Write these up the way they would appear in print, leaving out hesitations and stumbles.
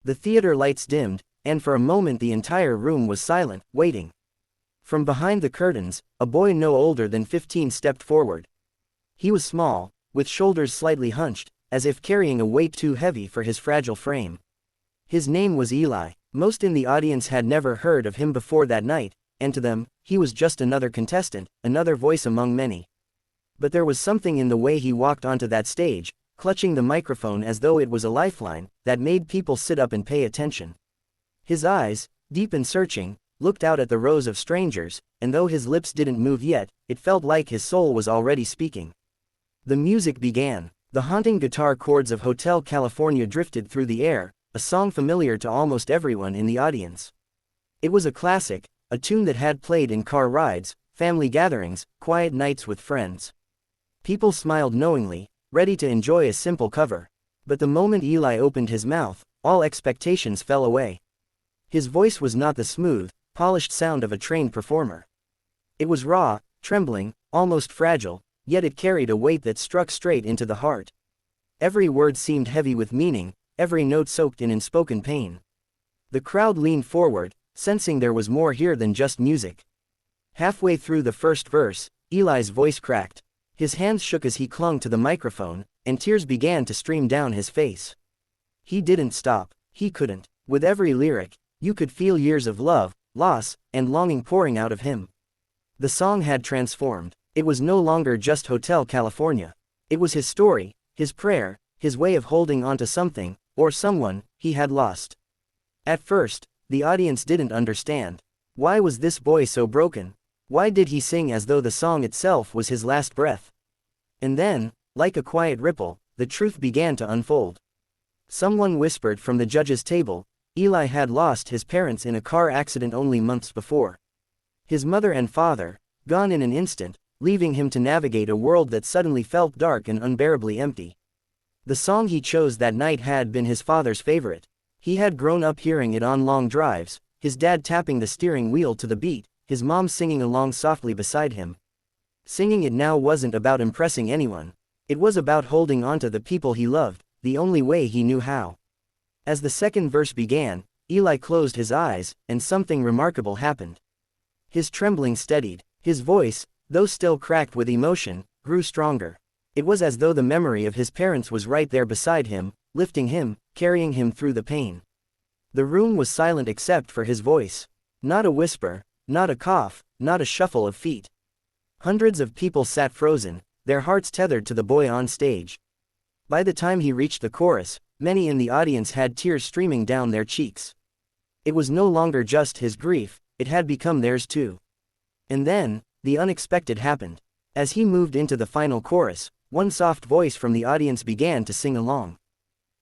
The theater lights dimmed, and for a moment the entire room was silent, waiting. From behind the curtains, a boy no older than 15 stepped forward. He was small, with shoulders slightly hunched, as if carrying a weight too heavy for his fragile frame. His name was Eli. Most in the audience had never heard of him before that night, and to them, he was just another contestant, another voice among many. But there was something in the way he walked onto that stage, clutching the microphone as though it was a lifeline, that made people sit up and pay attention. His eyes, deep and searching, looked out at the rows of strangers, and though his lips didn't move yet, it felt like his soul was already speaking. The music began. The haunting guitar chords of Hotel California drifted through the air, a song familiar to almost everyone in the audience. It was a classic, a tune that had played in car rides, family gatherings, quiet nights with friends. People smiled knowingly, ready to enjoy a simple cover. But the moment Eli opened his mouth, all expectations fell away. His voice was not the smooth, polished sound of a trained performer. It was raw, trembling, almost fragile, yet it carried a weight that struck straight into the heart. Every word seemed heavy with meaning, every note soaked in unspoken pain. The crowd leaned forward, sensing there was more here than just music. Halfway through the first verse, Eli's voice cracked. His hands shook as he clung to the microphone, and tears began to stream down his face. He didn't stop. He couldn't. With every lyric, you could feel years of love, loss, and longing pouring out of him. The song had transformed. It was no longer just Hotel California. It was his story, his prayer, his way of holding on to something, or someone, he had lost. At first, the audience didn't understand. Why was this boy so broken? Why did he sing as though the song itself was his last breath? And then, like a quiet ripple, the truth began to unfold. Someone whispered from the judge's table, Eli had lost his parents in a car accident only months before. His mother and father, gone in an instant, leaving him to navigate a world that suddenly felt dark and unbearably empty. The song he chose that night had been his father's favorite. He had grown up hearing it on long drives, his dad tapping the steering wheel to the beat, his mom singing along softly beside him. Singing it now wasn't about impressing anyone. It was about holding on to the people he loved, the only way he knew how. As the second verse began, Eli closed his eyes, and something remarkable happened. His trembling steadied. His voice, though still cracked with emotion, grew stronger. It was as though the memory of his parents was right there beside him, lifting him, carrying him through the pain. The room was silent except for his voice. Not a whisper, not a cough, not a shuffle of feet. Hundreds of people sat frozen, their hearts tethered to the boy on stage. By the time he reached the chorus, many in the audience had tears streaming down their cheeks. It was no longer just his grief, it had become theirs too. And then, the unexpected happened. As he moved into the final chorus, one soft voice from the audience began to sing along.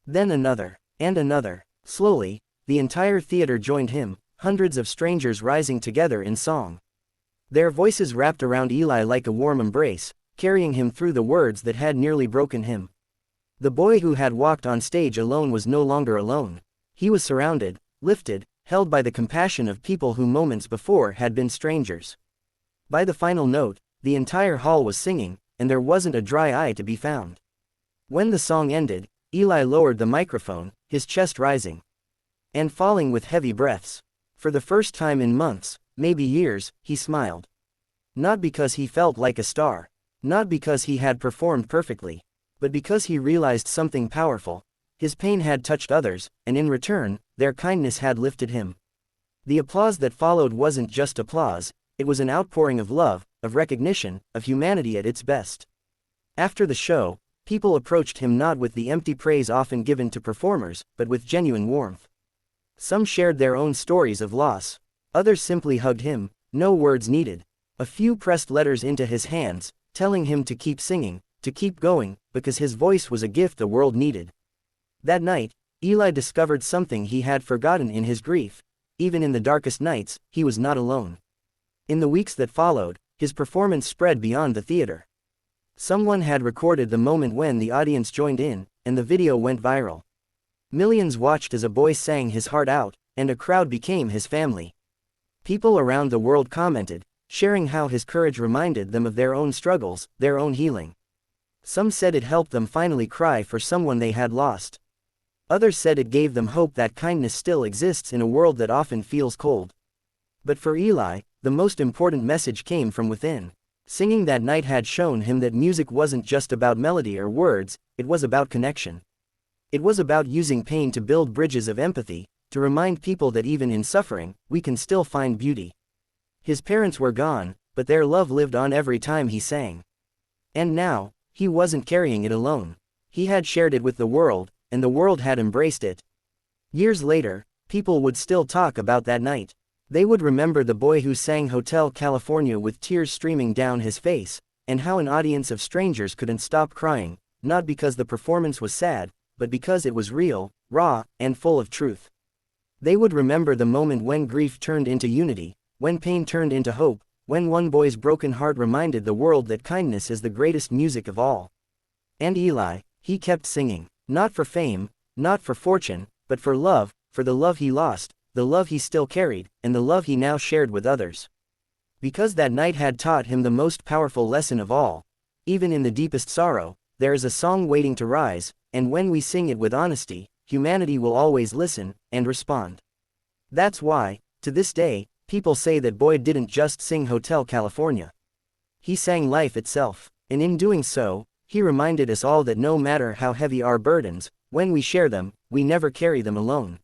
Then another, and another. Slowly, the entire theater joined him, hundreds of strangers rising together in song. Their voices wrapped around Eli like a warm embrace, carrying him through the words that had nearly broken him. The boy who had walked on stage alone was no longer alone. He was surrounded, lifted, held by the compassion of people who moments before had been strangers. By the final note, the entire hall was singing, and there wasn't a dry eye to be found. When the song ended, Eli lowered the microphone, his chest rising and falling with heavy breaths. For the first time in months, maybe years, he smiled. Not because he felt like a star, not because he had performed perfectly, but because he realized something powerful. His pain had touched others, and in return, their kindness had lifted him. The applause that followed wasn't just applause, it was an outpouring of love, of recognition, of humanity at its best. After the show, people approached him not with the empty praise often given to performers, but with genuine warmth. Some shared their own stories of loss. Others simply hugged him, no words needed. A few pressed letters into his hands, telling him to keep singing, to keep going, because his voice was a gift the world needed. That night, Eli discovered something he had forgotten in his grief. Even in the darkest nights, he was not alone. In the weeks that followed, his performance spread beyond the theater. Someone had recorded the moment when the audience joined in, and the video went viral. Millions watched as a boy sang his heart out, and a crowd became his family. People around the world commented, sharing how his courage reminded them of their own struggles, their own healing. Some said it helped them finally cry for someone they had lost. Others said it gave them hope that kindness still exists in a world that often feels cold. But for Eli, the most important message came from within. Singing that night had shown him that music wasn't just about melody or words, it was about connection. It was about using pain to build bridges of empathy, to remind people that even in suffering, we can still find beauty. His parents were gone, but their love lived on every time he sang. And now, he wasn't carrying it alone. He had shared it with the world, and the world had embraced it. Years later, people would still talk about that night. They would remember the boy who sang Hotel California with tears streaming down his face, and how an audience of strangers couldn't stop crying, not because the performance was sad, but because it was real, raw, and full of truth. They would remember the moment when grief turned into unity, when pain turned into hope, when one boy's broken heart reminded the world that kindness is the greatest music of all. And Eli, he kept singing, not for fame, not for fortune, but for the love he lost, the love he still carried, and the love he now shared with others. Because that night had taught him the most powerful lesson of all. Even in the deepest sorrow, there is a song waiting to rise, and when we sing it with honesty, humanity will always listen and respond. That's why, to this day, people say that Boyd didn't just sing Hotel California. He sang life itself, and in doing so, he reminded us all that no matter how heavy our burdens, when we share them, we never carry them alone.